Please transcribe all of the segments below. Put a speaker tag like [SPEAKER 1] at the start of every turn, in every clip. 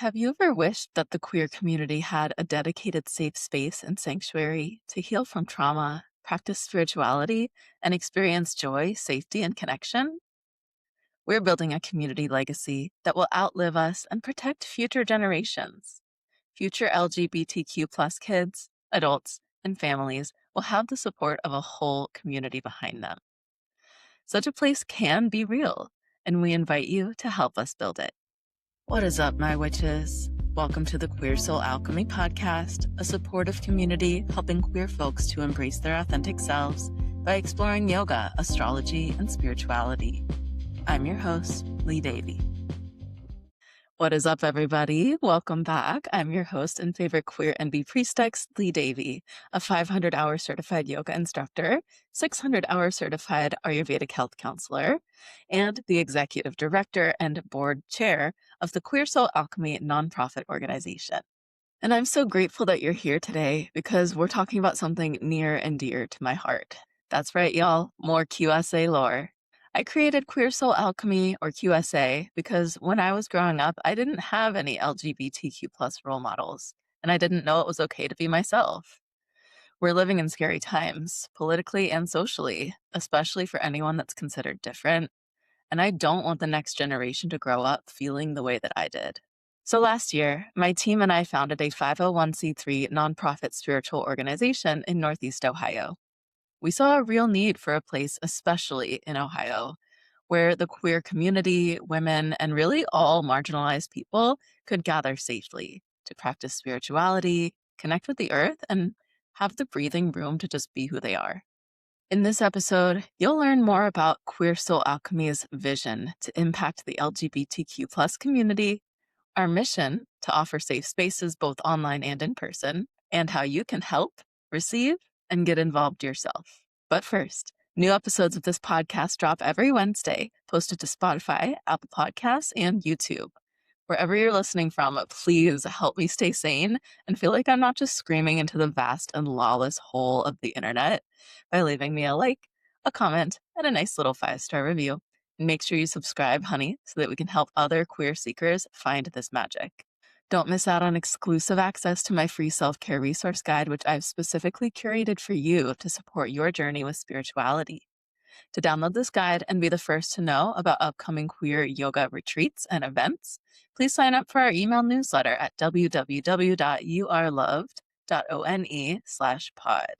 [SPEAKER 1] Have you ever wished that the queer community had a dedicated safe space and sanctuary to heal from trauma, practice spirituality, and experience joy, safety, and connection? We're building a community legacy that will outlive us and protect future generations. Future LGBTQ plus kids, adults, and families will have the support of a whole community behind them. Such a place can be real, and we invite you to help us build it. What is up, my witches? Welcome to the Queer Soul Alchemy podcast, a supportive community helping queer folks to embrace their authentic selves by exploring yoga, astrology, and spirituality. I'm your host, Lee Devi. What is up, everybody? Welcome back. I'm your host and favorite queer NB priestess, Lee Devi, a 500-hour certified yoga instructor, 600-hour certified Ayurvedic health counselor, and the executive director and board chair of the Queer Soul Alchemy nonprofit organization. And I'm so grateful that you're here today because we're talking about something near and dear to my heart. That's right, y'all. More QSA lore. I created Queer Soul Alchemy, or QSA, because when I was growing up, I didn't have any LGBTQ plus role models, and I didn't know it was okay to be myself. We're living in scary times, politically and socially, especially for anyone that's considered different, and I don't want the next generation to grow up feeling the way that I did. So last year, my team and I founded a 501c3 nonprofit spiritual organization in Northeast Ohio. We saw a real need for a place, especially in Ohio, where the queer community, women, and really all marginalized people could gather safely to practice spirituality, connect with the earth, and have the breathing room to just be who they are. In this episode, you'll learn more about Queer Soul Alchemy's vision to impact the LGBTQ plus community, our mission to offer safe spaces both online and in person, and how you can help, receive, and get involved yourself. But first, new episodes of this podcast drop every Wednesday, posted to Spotify, Apple Podcasts, and YouTube. Wherever you're listening from, please help me stay sane and feel like I'm not just screaming into the vast and lawless hole of the internet by leaving me a like, a comment, and a nice little 5-star review. And make sure you subscribe, honey, so that we can help other queer seekers find this magic. Don't miss out on exclusive access to my free self-care resource guide, which I've specifically curated for you to support your journey with spirituality. To download this guide and be the first to know about upcoming queer yoga retreats and events, please sign up for our email newsletter at www.youareloved.one/pod.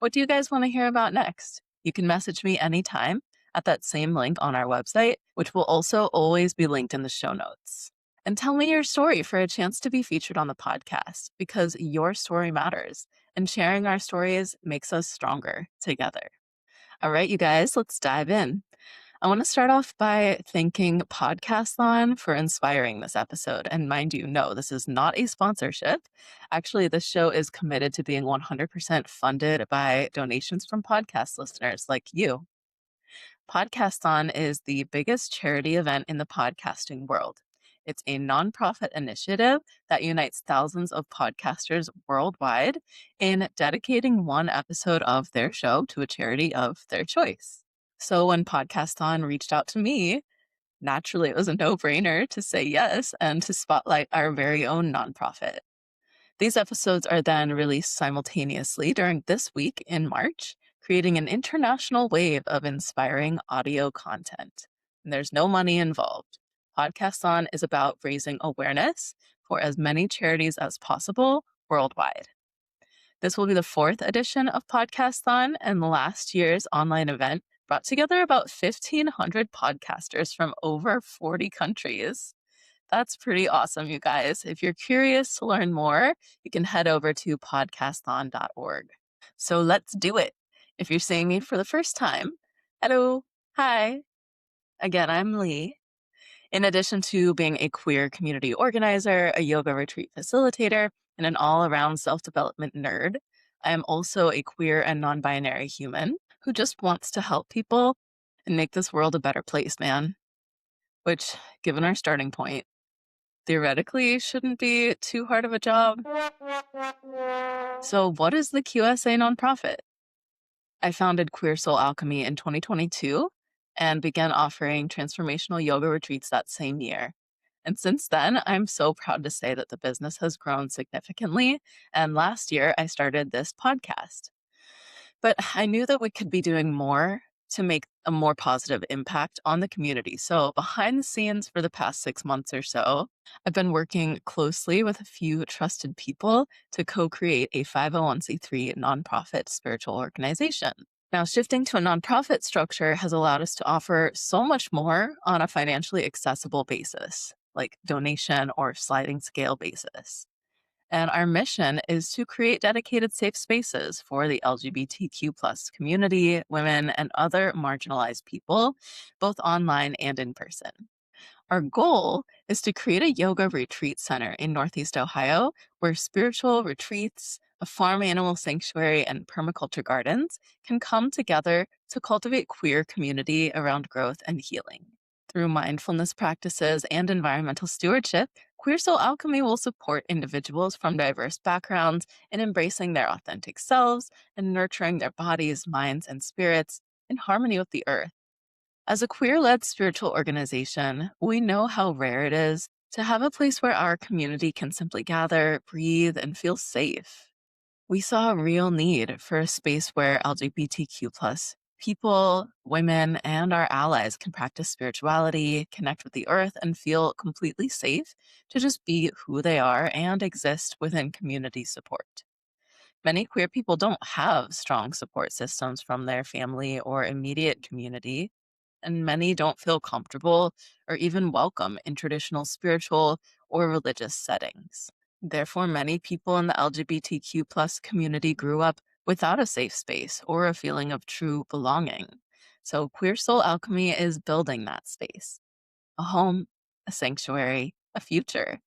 [SPEAKER 1] What do you guys want to hear about next? You can message me anytime at that same link on our website, which will also always be linked in the show notes. And tell me your story for a chance to be featured on the podcast, because your story matters, and sharing our stories makes us stronger together. All right, you guys, let's dive in. I want to start off by thanking Podcaston for inspiring this episode. And mind you, no, this is not a sponsorship. Actually, this show is committed to being 100% funded by donations from podcast listeners like you. Podcaston is the biggest charity event in the podcasting world. It's a nonprofit initiative that unites thousands of podcasters worldwide in dedicating one episode of their show to a charity of their choice. So when Podcaston reached out to me, naturally it was a no-brainer to say yes and to spotlight our very own nonprofit. These episodes are then released simultaneously during this week in March, creating an international wave of inspiring audio content. And there's no money involved. Podcaston is about raising awareness for as many charities as possible worldwide. This will be the 4th edition of Podcaston, and last year's online event brought together about 1,500 podcasters from over 40 countries. That's pretty awesome, you guys. If you're curious to learn more, you can head over to podcaston.org. So let's do it. If you're seeing me for the first time, hello, hi. Again, I'm Lee. In addition to being a queer community organizer, a yoga retreat facilitator, and an all-around self-development nerd, I am also a queer and non-binary human who just wants to help people and make this world a better place, man. Which, given our starting point, theoretically shouldn't be too hard of a job. So what is the QSA nonprofit? I founded Queer Soul Alchemy in 2022 and began offering transformational yoga retreats that same year. And since then, I'm so proud to say that the business has grown significantly. And last year, I started this podcast. But I knew that we could be doing more to make a more positive impact on the community. So, behind the scenes for the past 6 months or so, I've been working closely with a few trusted people to co create a 501(c)(3) nonprofit spiritual organization. Now, shifting to a nonprofit structure has allowed us to offer so much more on a financially accessible basis, like donation or sliding scale basis. And our mission is to create dedicated safe spaces for the LGBTQ plus community, women, and other marginalized people, both online and in person. Our goal is to create a yoga retreat center in Northeast Ohio where spiritual retreats, a farm animal sanctuary, and permaculture gardens can come together to cultivate queer community around growth and healing. Through mindfulness practices and environmental stewardship, Queer Soul Alchemy will support individuals from diverse backgrounds in embracing their authentic selves and nurturing their bodies, minds, and spirits in harmony with the earth. As a queer led spiritual organization, we know how rare it is to have a place where our community can simply gather, breathe, and feel safe. We saw a real need for a space where LGBTQ plus people, women, and our allies can practice spirituality, connect with the earth, and feel completely safe to just be who they are and exist within community support. Many queer people don't have strong support systems from their family or immediate community, and many don't feel comfortable or even welcome in traditional spiritual or religious settings. Therefore, many people in the LGBTQ plus community grew up without a safe space or a feeling of true belonging. So, Queer Soul Alchemy is building that space: a home, a sanctuary, a future.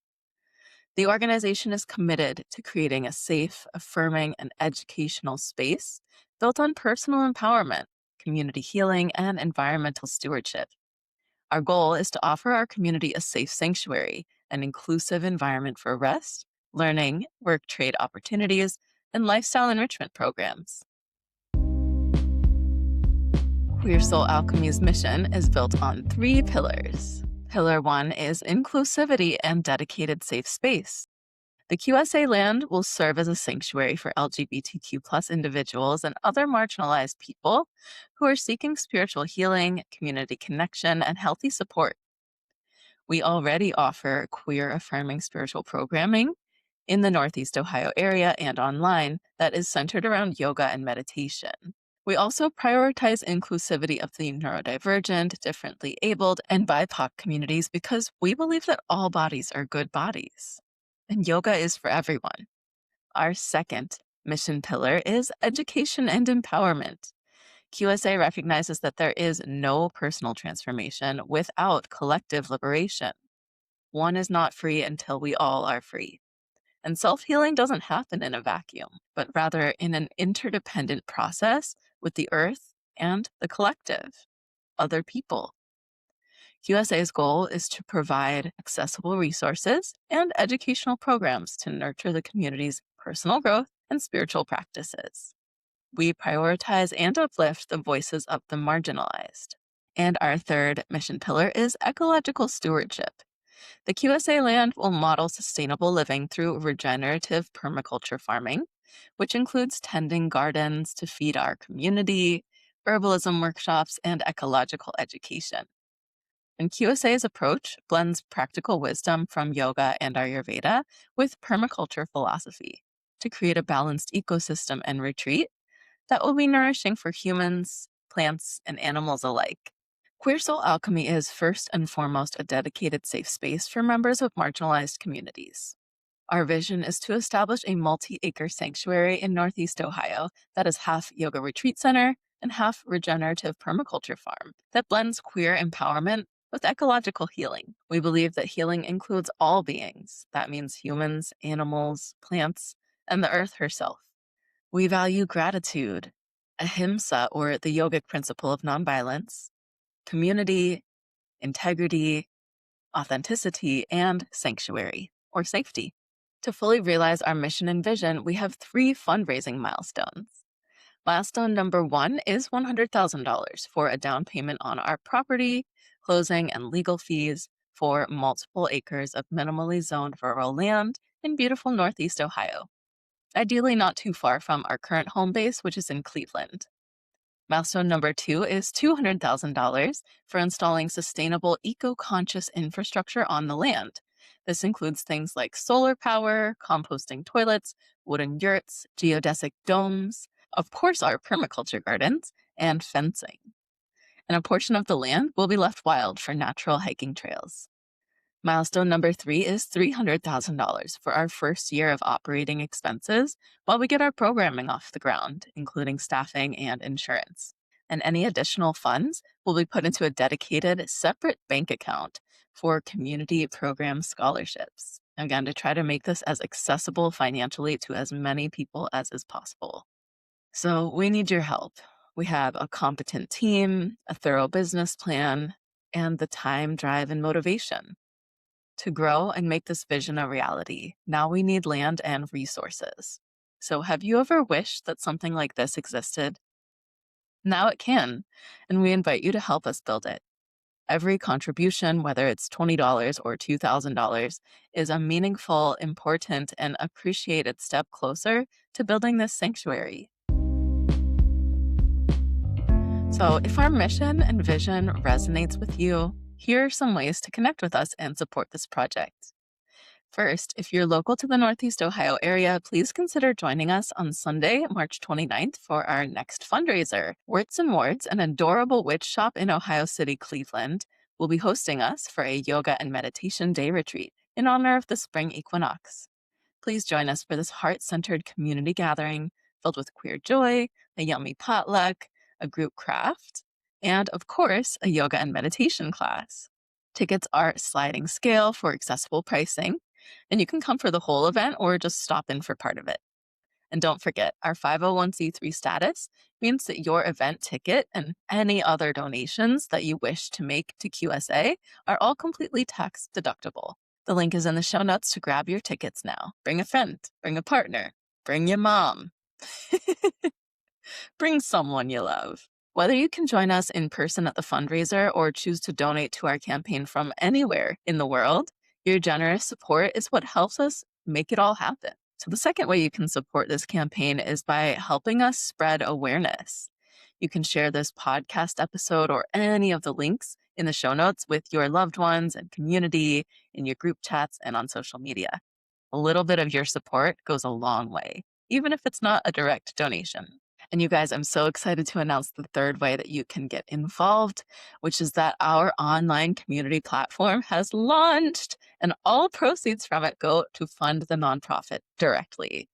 [SPEAKER 1] The organization is committed to creating a safe, affirming, and educational space built on personal empowerment, community healing, and environmental stewardship. Our goal is to offer our community a safe sanctuary, an inclusive environment for rest, learning, work trade opportunities, and lifestyle enrichment programs. Queer Soul Alchemy's mission is built on 3 pillars. Pillar 1 is inclusivity and dedicated safe space. The QSA land will serve as a sanctuary for LGBTQ plus individuals and other marginalized people who are seeking spiritual healing, community connection, and healthy support. We already offer queer affirming spiritual programming in the Northeast Ohio area and online that is centered around yoga and meditation. We also prioritize inclusivity of the neurodivergent, differently abled, and BIPOC communities because we believe that all bodies are good bodies, and yoga is for everyone. Our second mission pillar is education and empowerment. QSA recognizes that there is no personal transformation without collective liberation. One is not free until we all are free. And self-healing doesn't happen in a vacuum, but rather in an interdependent process with the earth and the collective, other people. QSA's goal is to provide accessible resources and educational programs to nurture the community's personal growth and spiritual practices. We prioritize and uplift the voices of the marginalized. And our third mission pillar is ecological stewardship. The QSA land will model sustainable living through regenerative permaculture farming, which includes tending gardens to feed our community, herbalism workshops, and ecological education. And QSA's approach blends practical wisdom from yoga and Ayurveda with permaculture philosophy to create a balanced ecosystem and retreat that will be nourishing for humans, plants, and animals alike. Queer Soul Alchemy is first and foremost a dedicated safe space for members of marginalized communities. Our vision is to establish a multi-acre sanctuary in Northeast Ohio that is half yoga retreat center and half regenerative permaculture farm that blends queer empowerment with ecological healing. We believe that healing includes all beings. That means humans, animals, plants, and the earth herself. We value gratitude, ahimsa, or the yogic principle of nonviolence, community, integrity, authenticity, and sanctuary, or safety. To fully realize our mission and vision, we have 3 fundraising milestones. Milestone number 1 is $100,000 for a down payment on our property, closing, and legal fees for multiple acres of minimally zoned rural land in beautiful Northeast Ohio, ideally not too far from our current home base, which is in Cleveland. Milestone number 2 is $200,000 for installing sustainable, eco-conscious infrastructure on the land. This includes things like solar power, composting toilets, wooden yurts, geodesic domes, of course our permaculture gardens, and fencing. And a portion of the land will be left wild for natural hiking trails. Milestone number 3 is $300,000 for our first year of operating expenses while we get our programming off the ground, including staffing and insurance. And any additional funds will be put into a dedicated, separate bank account for community program scholarships. Again, to try to make this as accessible financially to as many people as is possible. So we need your help. We have a competent team, a thorough business plan, and the time, drive, and motivation to grow and make this vision a reality. Now we need land and resources. So have you ever wished that something like this existed? Now it can, and we invite you to help us build it. Every contribution, whether it's $20 or $2,000, is a meaningful, important, and appreciated step closer to building this sanctuary. So if our mission and vision resonates with you, here are some ways to connect with us and support this project. First, if you're local to the Northeast Ohio area, please consider joining us on Sunday, March 29th for our next fundraiser. Worts and Wards, an adorable witch shop in Ohio City, Cleveland, will be hosting us for a yoga and meditation day retreat in honor of the spring equinox. Please join us for this heart-centered community gathering filled with queer joy, a yummy potluck, a group craft, and of course, a yoga and meditation class. Tickets are sliding scale for accessible pricing, and you can come for the whole event or just stop in for part of it. And don't forget, our 501c3 status means that your event ticket and any other donations that you wish to make to QSA are all completely tax deductible. The link is in the show notes to grab your tickets now. Bring a friend, bring a partner, bring your mom. Bring someone you love. Whether you can join us in person at the fundraiser or choose to donate to our campaign from anywhere in the world, your generous support is what helps us make it all happen. So the second way you can support this campaign is by helping us spread awareness. You can share this podcast episode or any of the links in the show notes with your loved ones and community, in your group chats, and on social media. A little bit of your support goes a long way, even if it's not a direct donation. And you guys, I'm so excited to announce the third way that you can get involved, which is that our online community platform has launched, and all proceeds from it go to fund the nonprofit directly.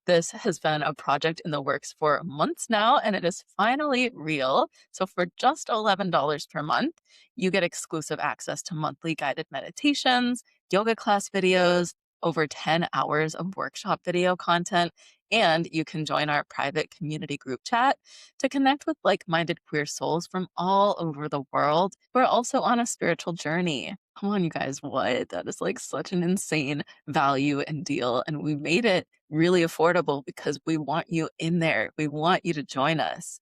[SPEAKER 1] This has been a project in the works for months now, and it is finally real. So for just $11 per month, you get exclusive access to monthly guided meditations, yoga class videos, over 10 hours of workshop video content, and you can join our private community group chat to connect with like-minded queer souls from all over the world who are also on a spiritual journey. Come on, you guys, what? That is like such an insane value and deal. And we made it really affordable because we want you in there. We want you to join us.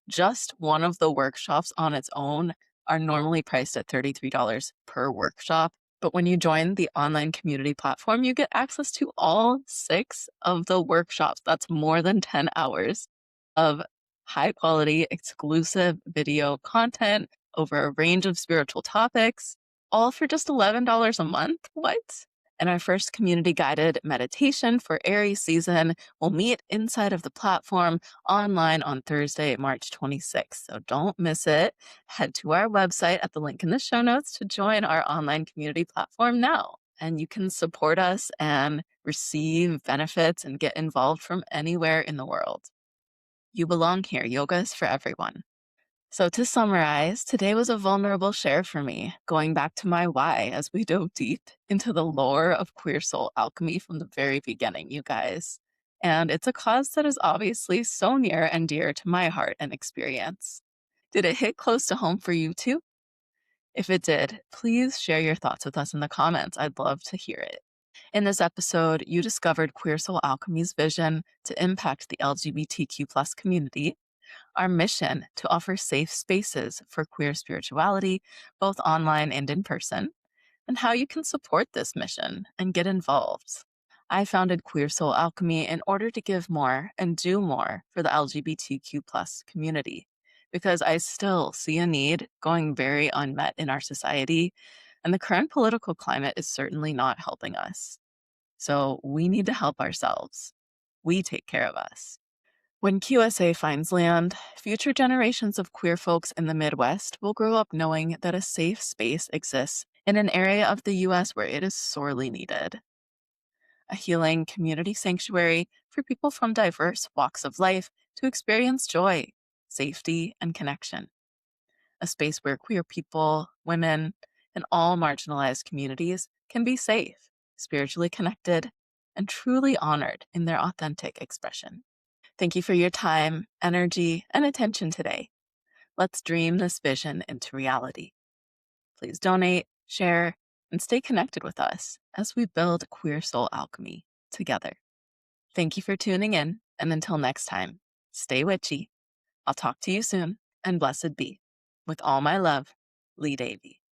[SPEAKER 1] Just one of the workshops on its own are normally priced at $33 per workshop. But when you join the online community platform, you get access to all 6 of the workshops. That's more than 10 hours of high quality, exclusive video content over a range of spiritual topics, all for just $11 a month. What? And our first community guided meditation for Aries season will meet inside of the platform online on Thursday, March 26th. So don't miss it. Head to our website at the link in the show notes to join our online community platform now. And you can support us and receive benefits and get involved from anywhere in the world. You belong here. Yoga is for everyone. So to summarize, today was a vulnerable share for me, going back to my why as we dove deep into the lore of Queer Soul Alchemy from the very beginning, you guys. And it's a cause that is obviously so near and dear to my heart and experience. Did it hit close to home for you too? If it did, please share your thoughts with us in the comments. I'd love to hear it. In this episode, you discovered Queer Soul Alchemy's vision to impact the LGBTQ plus community, our mission to offer safe spaces for queer spirituality, both online and in person, and how you can support this mission and get involved. I founded Queer Soul Alchemy in order to give more and do more for the LGBTQ plus community because I still see a need going very unmet in our society, and the current political climate is certainly not helping us. So we need to help ourselves. We take care of us. When QSA finds land, future generations of queer folks in the Midwest will grow up knowing that a safe space exists in an area of the US where it is sorely needed. A healing community sanctuary for people from diverse walks of life to experience joy, safety, and connection. A space where queer people, women, and all marginalized communities can be safe, spiritually connected, and truly honored in their authentic expression. Thank you for your time, energy, and attention today. Let's dream this vision into reality. Please donate, share, and stay connected with us as we build Queer Soul Alchemy together. Thank you for tuning in, and until next time, stay witchy. I'll talk to you soon, and blessed be. With all my love, Lee Devi.